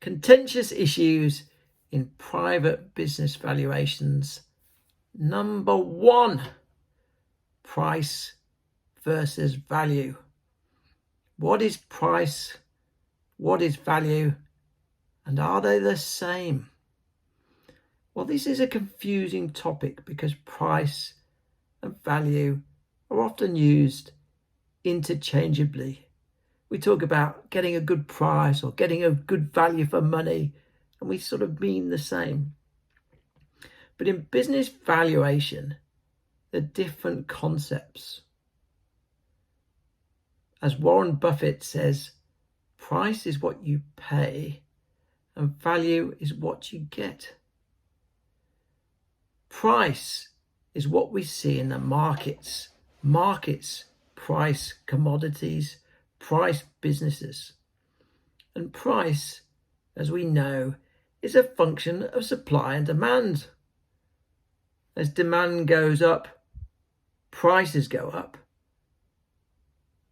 Contentious issues in private business valuations. Number 1, price versus value. What is price? What is value? And are they the same? Well, this is a confusing topic because price and value are often used interchangeably. We talk about getting a good price or getting a good value for money, and we sort of mean the same. But in business valuation, they're different concepts. As Warren Buffett says, price is what you pay and value is what you get. Price is what we see in the markets. Markets price commodities, price businesses. And price, as we know, is a function of supply and demand. As demand goes up, prices go up.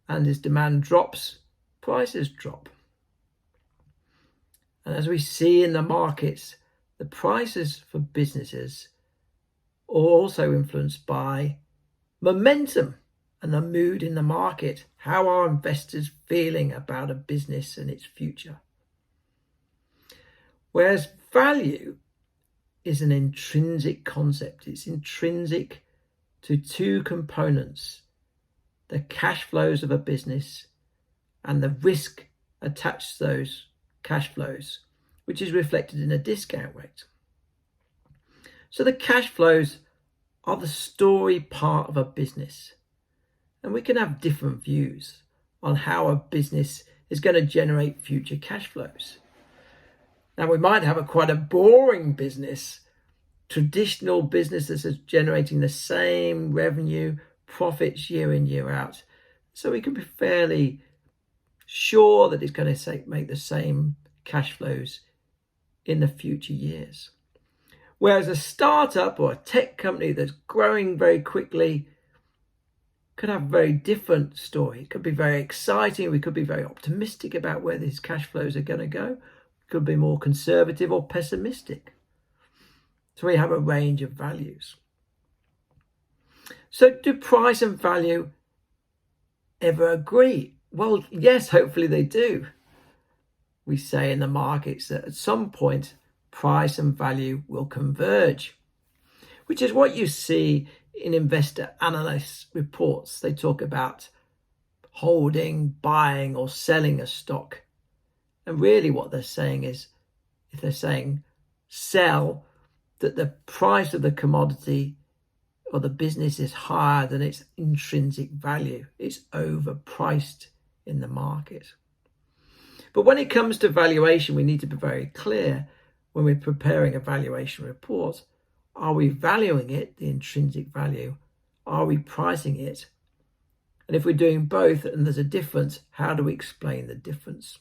And as demand drops, prices drop. And as we see in the markets, the prices for businesses are also influenced by momentum and the mood in the market. How are investors feeling about a business and its future? Whereas value is an intrinsic concept. It's intrinsic to 2 components: the cash flows of a business and the risk attached to those cash flows, which is reflected in a discount rate. So the cash flows are the story part of a business. And we can have different views on how a business is going to generate future cash flows. Now, we might have quite a boring business, traditional businesses are generating the same revenue, profits year in, year out. So we can be fairly sure that it's going to make the same cash flows in the future years. Whereas a startup or a tech company that's growing very quickly could have a very different story. It could be very exciting. We could be very optimistic about where these cash flows are going to go. It could be more conservative or pessimistic. So we have a range of values. So do price and value ever agree? Well, yes, hopefully they do. We say in the markets that at some point, price and value will converge, which is what you see in investor analysts' reports. They talk about holding, buying, or selling a stock. And really what they're saying is, if they're saying sell, that the price of the commodity or the business is higher than its intrinsic value. It's overpriced in the market. But when it comes to valuation, we need to be very clear when we're preparing a valuation report. Are we valuing it, the intrinsic value? Are we pricing it? And if we're doing both and there's a difference, how do we explain the difference?